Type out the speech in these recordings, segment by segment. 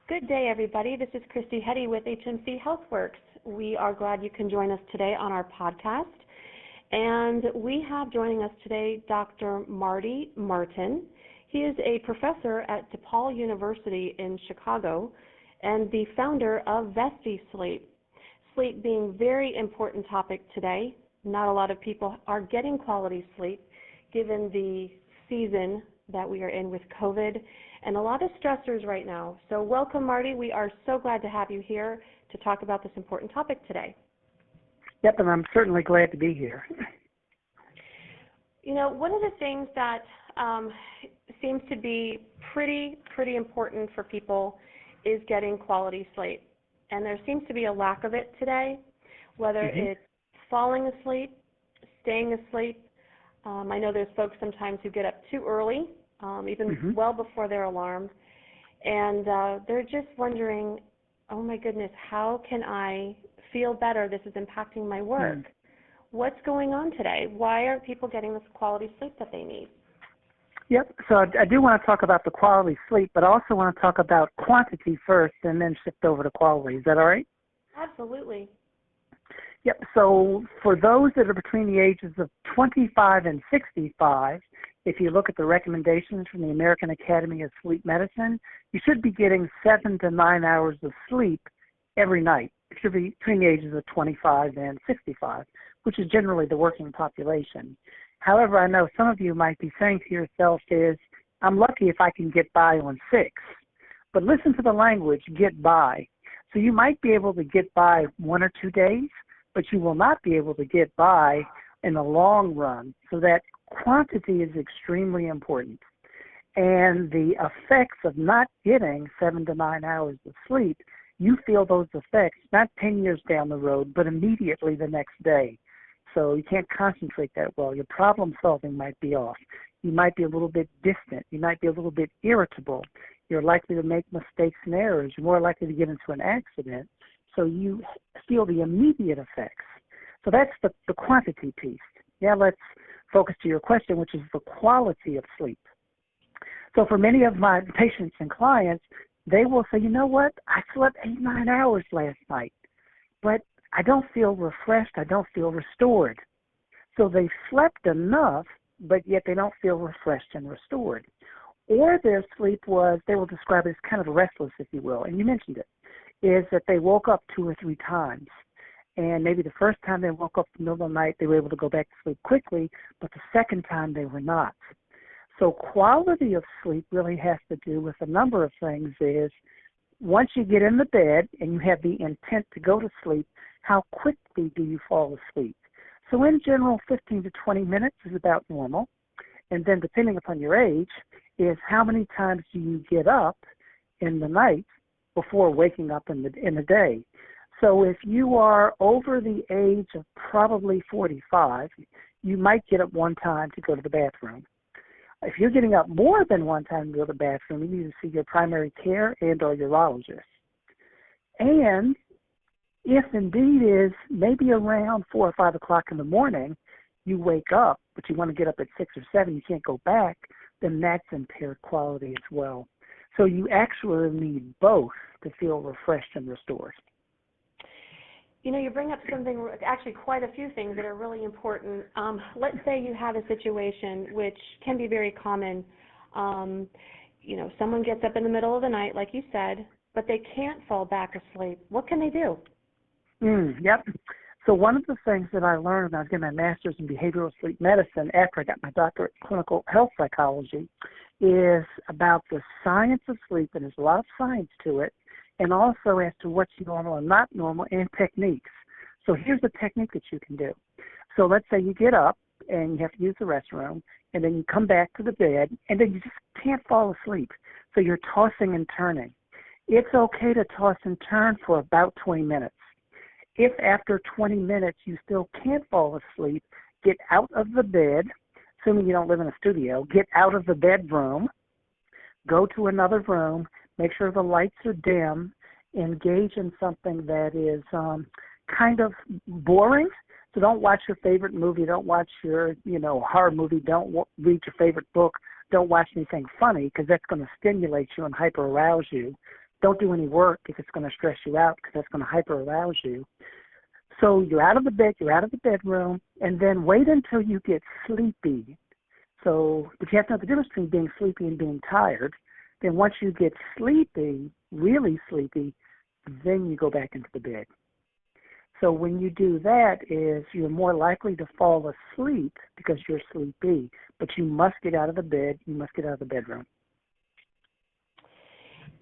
Good day, everybody. This is Christy Hetty with HMC HealthWorks. We are glad you can join us today on our podcast. And we have joining us today Dr. Marty Martin. He is a professor at DePaul University in Chicago and the founder of Vesti Sleep. Sleep being a very important topic today. Not a lot of people are getting quality sleep given the season that we are in with COVID and a lot of stressors right now. So welcome, Marty. We are so glad to have you here to talk about this important topic today. Yep, and I'm certainly glad to be here. You know, one of the things that seems to be pretty important for people is getting quality sleep. And there seems to be a lack of it today, whether it's falling asleep, staying asleep. I know there's folks sometimes who get up too early, even well before their alarm, and they're just wondering, oh my goodness, how can I feel better? This is impacting my work. What's going on today? Why aren't people getting this quality sleep that they need? Yep, so I do want to talk about the quality sleep, but I also want to talk about quantity first and then shift over to quality. Is that all right? Absolutely. Yep, so for those that are between the ages of 25 and 65, if you look at the recommendations from the American Academy of Sleep Medicine, you should be getting 7 to 9 hours of sleep every night. It should be between the ages of 25 and 65, which is generally the working population. However, I know some of you might be saying to yourself is, I'm lucky if I can get by on 6. But listen to the language, get by. So you might be able to get by 1 or 2 days, but you will not be able to get by in the long run. So that quantity is extremely important. And the effects of not getting 7 to 9 hours of sleep, you feel those effects not 10 years down the road, but immediately the next day. So you can't concentrate that well. Your problem solving might be off. You might be a little bit distant. You might be a little bit irritable. You're likely to make mistakes and errors. You're more likely to get into an accident. So you feel the immediate effects. So that's the quantity piece. Now let's focus to your question, which is the quality of sleep. So for many of my patients and clients, they will say, you know what, I slept 8, 9 hours last night, but I don't feel refreshed, I don't feel restored. So they slept enough, but yet they don't feel refreshed and restored. Or their sleep was, they will describe it as kind of restless, if you will, and you mentioned it, is that they woke up 2 or 3 times. And maybe the first time they woke up in the middle of the night, they were able to go back to sleep quickly, but the second time they were not. So quality of sleep really has to do with a number of things. Is once you get in the bed and you have the intent to go to sleep, how quickly do you fall asleep? So in general, 15 to 20 minutes is about normal. And then depending upon your age, is how many times do you get up in the night before waking up in the day. So if you are over the age of probably 45, you might get up one time to go to the bathroom. If you're getting up more than one time to go to the bathroom, you need to see your primary care and or urologist. And if indeed is maybe around 4 or 5 o'clock in the morning, you wake up, but you want to get up at 6 or 7, you can't go back, then that's impaired quality as well. So you actually need both to feel refreshed and restored. You know, you bring up something, actually quite a few things that are really important. Let's say you have a situation which can be very common. You know, someone gets up in the middle of the night, like you said, but they can't fall back asleep. What can they do? Yep. So one of the things that I learned when I was getting my master's in behavioral sleep medicine after I got my doctorate in clinical health psychology is about the science of sleep, and there's a lot of science to it, and also as to what's normal and not normal, and techniques. So here's the technique that you can do. So let's say you get up and you have to use the restroom, and then you come back to the bed, and then you just can't fall asleep. So you're tossing and turning. It's okay to toss and turn for about 20 minutes. If after 20 minutes you still can't fall asleep, get out of the bed, assuming you don't live in a studio, get out of the bedroom, go to another room, make sure the lights are dim, engage in something that is kind of boring. So don't watch your favorite movie, don't watch your, horror movie, don't read your favorite book, don't watch anything funny because that's going to stimulate you and hyper-arouse you. don't do any work if it's going to stress you out because that's going to hyper-arouse you. So you're out of the bed, you're out of the bedroom, and then wait until you get sleepy. So, but you have to know the difference between being sleepy and being tired. Then once you get sleepy, really sleepy, then you go back into the bed. So when you do that is you're more likely to fall asleep because you're sleepy, but you must get out of the bed, you must get out of the bedroom.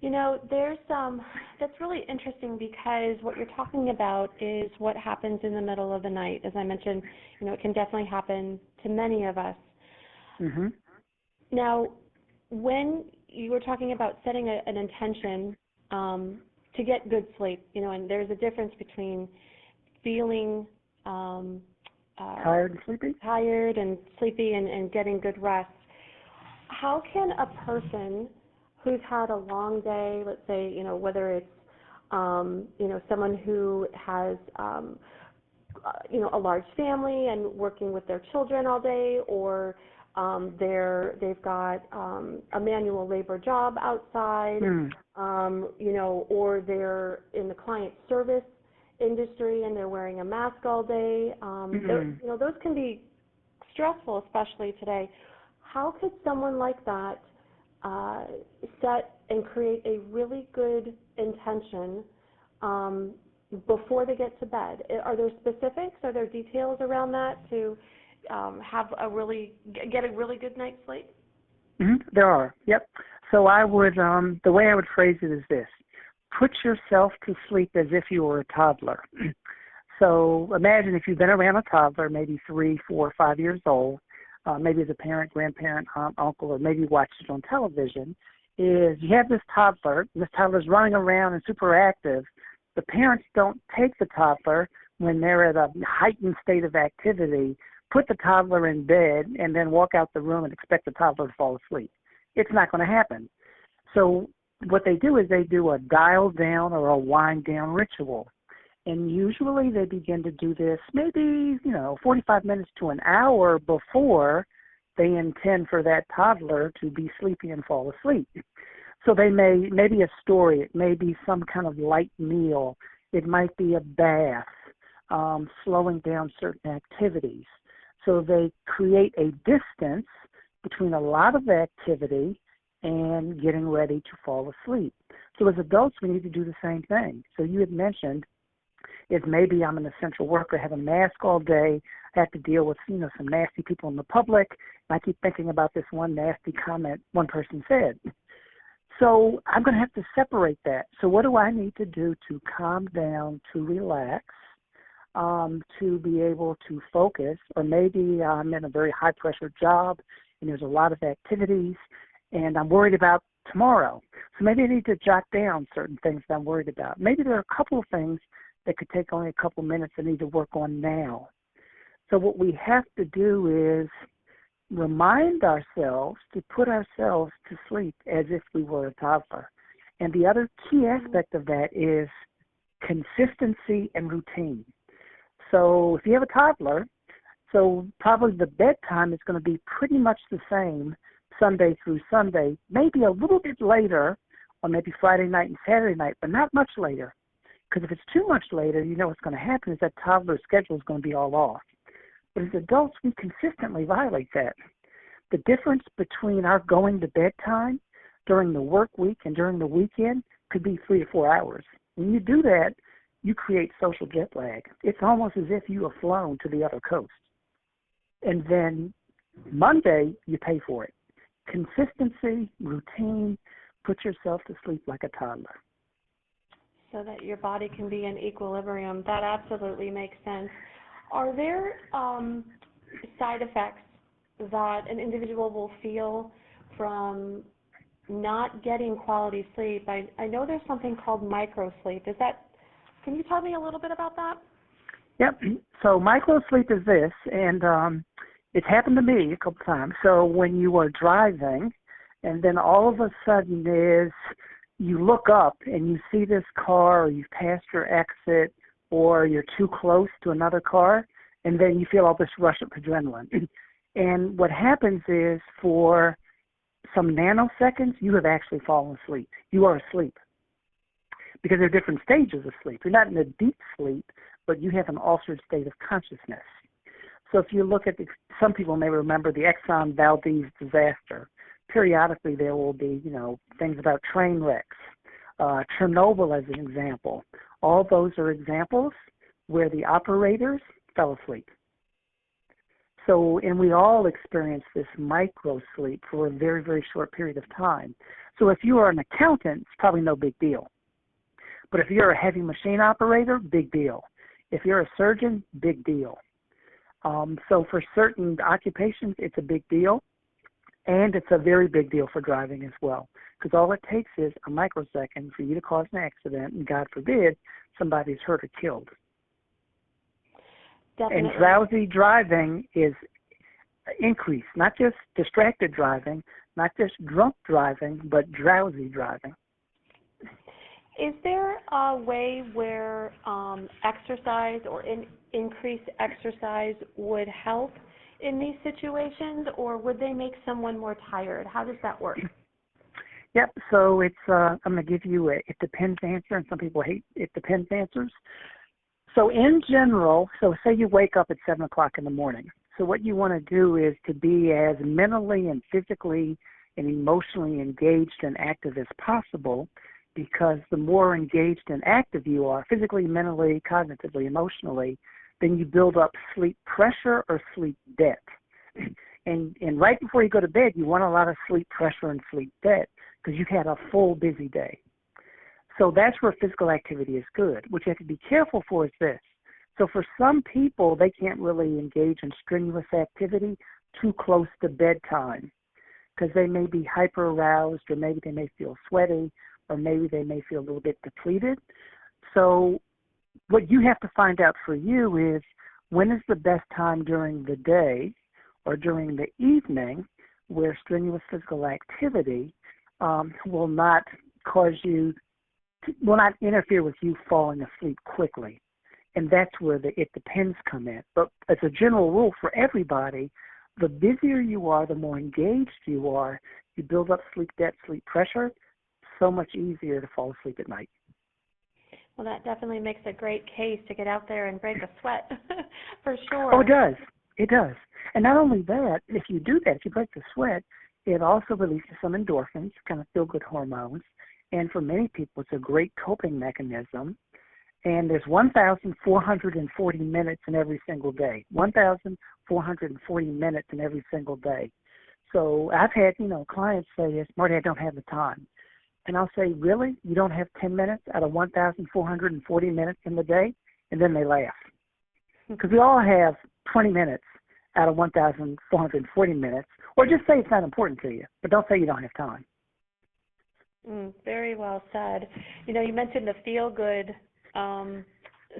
You know, there's that's really interesting because what you're talking about is what happens in the middle of the night. As I mentioned, you know, it can definitely happen to many of us. Mm-hmm. Now, when you were talking about setting an intention to get good sleep, you know, and there's a difference between feeling tired and sleepy and getting good rest. How can a person who's had a long day, let's say, you know, whether it's, you know, someone who has, you know, a large family and working with their children all day, or they've got a manual labor job outside, you know, or they're in the client service industry and they're wearing a mask all day. You know, those can be stressful, especially today. How could someone like that set and create a really good intention before they get to bed? Are there specifics? Are there details around that to get a really good night's sleep? There are. Yep. So I would, the way I would phrase it is this: put yourself to sleep as if you were a toddler. So imagine if you've been around a toddler, maybe 3, 4, 5 years old, maybe as a parent, grandparent, aunt, uncle, or maybe watched it on television, is you have this toddler, and this toddler's running around and super active. The parents don't take the toddler when they're at a heightened state of activity, put the toddler in bed, and then walk out the room and expect the toddler to fall asleep. It's not going to happen. So what they do is they do a dial down or a wind down ritual. And usually they begin to do this maybe, 45 minutes to an hour before they intend for that toddler to be sleepy and fall asleep. So maybe a story, it may be some kind of light meal, it might be a bath, slowing down certain activities. So they create a distance between a lot of activity and getting ready to fall asleep. So as adults, we need to do the same thing. So you had mentioned is maybe I'm an essential worker, have a mask all day, I have to deal with, some nasty people in the public, and I keep thinking about this one nasty comment one person said. So I'm going to have to separate that. So what do I need to do to calm down, to relax, to be able to focus? Or maybe I'm in a very high-pressure job, and there's a lot of activities, and I'm worried about tomorrow. So maybe I need to jot down certain things that I'm worried about. Maybe there are a couple of things that could take only a couple minutes I need to work on now. So what we have to do is remind ourselves to put ourselves to sleep as if we were a toddler. And the other key aspect of that is consistency and routine. So if you have a toddler, so probably the bedtime is going to be pretty much the same Sunday through Sunday, maybe a little bit later, or maybe Friday night and Saturday night, but not much later. Because if it's too much later, what's going to happen is that toddler's schedule is going to be all off. But as adults, we consistently violate that. The difference between our going to bed time during the work week and during the weekend could be 3 to 4 hours. When you do that, you create social jet lag. It's almost as if you have flown to the other coast. And then Monday, you pay for it. Consistency, routine, put yourself to sleep like a toddler. So that your body can be in equilibrium. That absolutely makes sense. Are there side effects that an individual will feel from not getting quality sleep? I know there's something called microsleep. Can you tell me a little bit about that? Yep. So microsleep is this, and it's happened to me a couple times. So when you are driving, and then all of a sudden you look up and you see this car, or you've passed your exit, or you're too close to another car, and then you feel all this rush of adrenaline. And what happens is for some nanoseconds, you have actually fallen asleep. You are asleep. because there are different stages of sleep. You're not in a deep sleep, but you have an altered state of consciousness. So if you look at some people may remember the Exxon Valdez disaster. Periodically there will be, things about train wrecks. Chernobyl as an example. All those are examples where the operators fell asleep. So, and we all experience this micro sleep for a very, very short period of time. So if you are an accountant, it's probably no big deal. But if you're a heavy machine operator, big deal. If you're a surgeon, big deal. So for certain occupations, it's a big deal. And it's a very big deal for driving as well. Because all it takes is a microsecond for you to cause an accident, and God forbid, somebody's hurt or killed. Definitely. And drowsy driving is increased, not just distracted driving, not just drunk driving, but drowsy driving. Is there a way where exercise or increased exercise would help in these situations, or would they make someone more tired? How does that work? Yep, so it's I'm going to give you a it depends answer, and some people hate it depends answers. So in general, so say you wake up at 7 o'clock in the morning. So what you want to do is to be as mentally and physically and emotionally engaged and active as possible, because the more engaged and active you are, physically, mentally, cognitively, emotionally, then you build up sleep pressure or sleep debt. And right before you go to bed, you want a lot of sleep pressure and sleep debt because you've had a full, busy day. So that's where physical activity is good. What you have to be careful for is this. So for some people, they can't really engage in strenuous activity too close to bedtime because they may be hyper-aroused, or maybe they may feel sweaty, or maybe they may feel a little bit depleted. So what you have to find out for you is when is the best time during the day or during the evening where strenuous physical activity will not interfere with you falling asleep quickly. And that's where the it depends come in. But as a general rule for everybody, the busier you are, the more engaged you are, you build up sleep debt, sleep pressure, so much easier to fall asleep at night. Well, that definitely makes a great case to get out there and break a sweat, for sure. Oh, it does. It does. And not only that, if you do that, if you break the sweat, it also releases some endorphins, kind of feel-good hormones. And for many people, it's a great coping mechanism. And there's 1,440 minutes in every single day. 1,440 minutes in every single day. So I've had, clients say, "Yes, Marty, I don't have the time." And I'll say, "Really? You don't have 10 minutes out of 1,440 minutes in the day?" And then they laugh. Because we all have 20 minutes out of 1,440 minutes. Or just say it's not important to you, but don't say you don't have time. Very well said. You mentioned the feel-good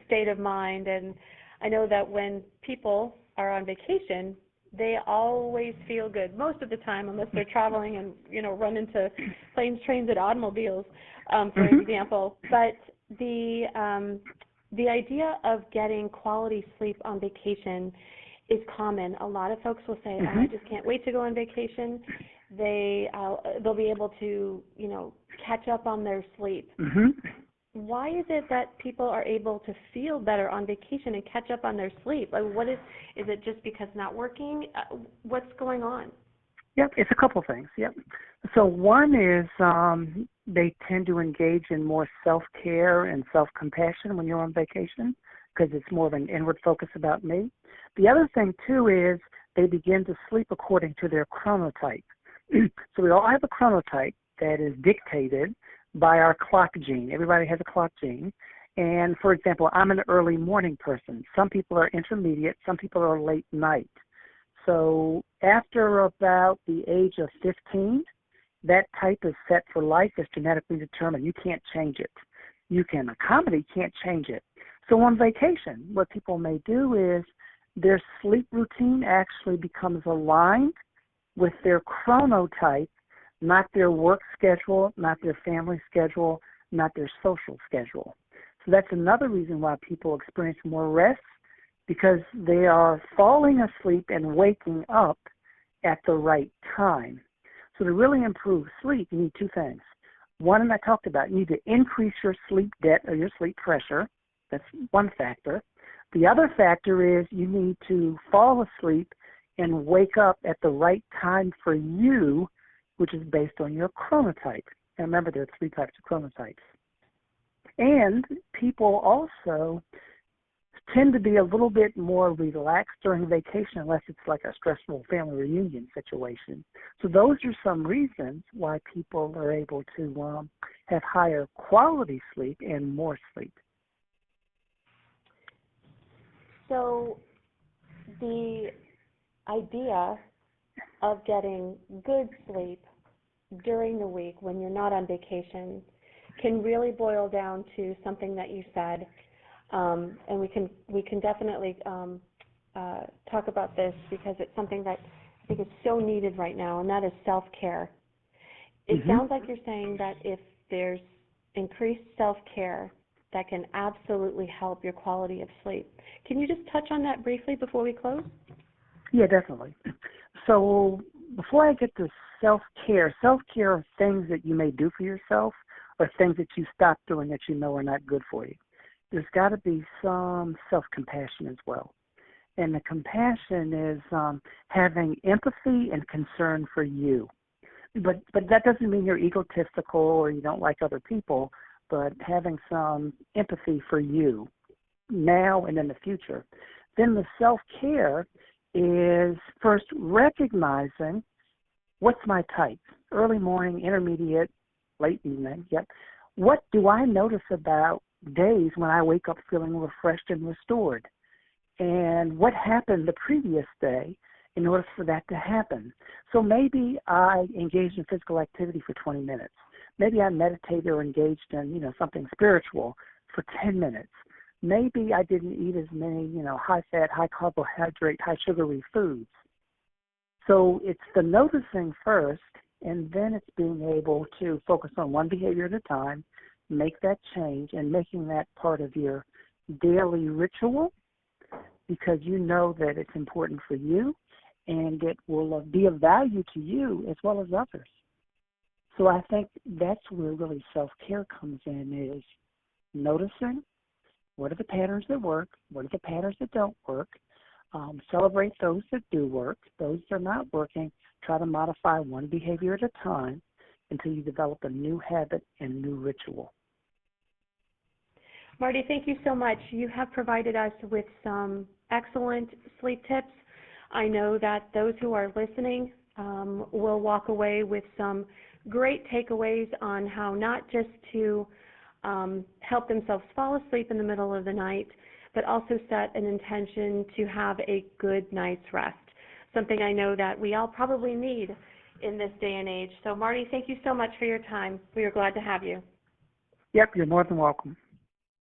state of mind, and I know that when people are on vacation, they always feel good most of the time, unless they're traveling and run into planes, trains, and automobiles, for example. But the idea of getting quality sleep on vacation is common. A lot of folks will say, "Oh, I just can't wait to go on vacation." They'll be able to catch up on their sleep. Why is it that people are able to feel better on vacation and catch up on their sleep? Like, is it just because not working? What's going on? Yep, it's a couple things. Yep. So one is they tend to engage in more self-care and self-compassion when you're on vacation because it's more of an inward focus about me. The other thing, too, is they begin to sleep according to their chronotype. So we all have a chronotype that is dictated by our clock gene. Everybody has a clock gene. And, for example, I'm an early morning person. Some people are intermediate. Some people are late night. So after about the age of 15, that type is set for life. It's genetically determined. You can't change it. You can accommodate, can't change it. So on vacation, what people may do is their sleep routine actually becomes aligned with their chronotype, not their work schedule, not their family schedule, not their social schedule. So that's another reason why people experience more rest, because they are falling asleep and waking up at the right time. So to really improve sleep, you need two things. One I talked about, you need to increase your sleep debt or your sleep pressure. That's one factor. The other factor is you need to fall asleep and wake up at the right time for you, which is based on your chronotype. And remember, there are 3 types of chronotypes. And people also tend to be a little bit more relaxed during vacation unless it's like a stressful family reunion situation. So those are some reasons why people are able to have higher quality sleep and more sleep. So the idea of getting good sleep during the week when you're not on vacation can really boil down to something that you said, and we can definitely talk about this because it's something that I think is so needed right now, and that is self-care. It sounds like you're saying that if there's increased self-care, that can absolutely help your quality of sleep. Can you just touch on that briefly before we close? Yeah, definitely. So before I get to self-care are things that you may do for yourself or things that you stop doing that you know are not good for you. There's got to be some self-compassion as well. And the compassion is having empathy and concern for you. But that doesn't mean you're egotistical or you don't like other people, but having some empathy for you now and in the future. Then the self-care is first recognizing what's my type, early morning, intermediate, late evening. Yep. What do I notice about days when I wake up feeling refreshed and restored? And what happened the previous day in order for that to happen? So maybe I engaged in physical activity for 20 minutes. Maybe I meditated or engaged in, something spiritual for 10 minutes. Maybe I didn't eat as many, high-fat, high-carbohydrate, high-sugary foods. So it's the noticing first, and then it's being able to focus on one behavior at a time, make that change, and making that part of your daily ritual because you know that it's important for you and it will be of value to you as well as others. So I think that's where really self-care comes in, is noticing what are the patterns that work, what are the patterns that don't work, celebrate those that do work, those that are not working, try to modify one behavior at a time until you develop a new habit and new ritual. Marty, thank you so much. You have provided us with some excellent sleep tips. I know that those who are listening will walk away with some great takeaways on how not just to help themselves fall asleep in the middle of the night, but also set an intention to have a good night's rest, something I know that we all probably need in this day and age. So, Marty, thank you so much for your time. We are glad to have you. Yep, you're more than welcome.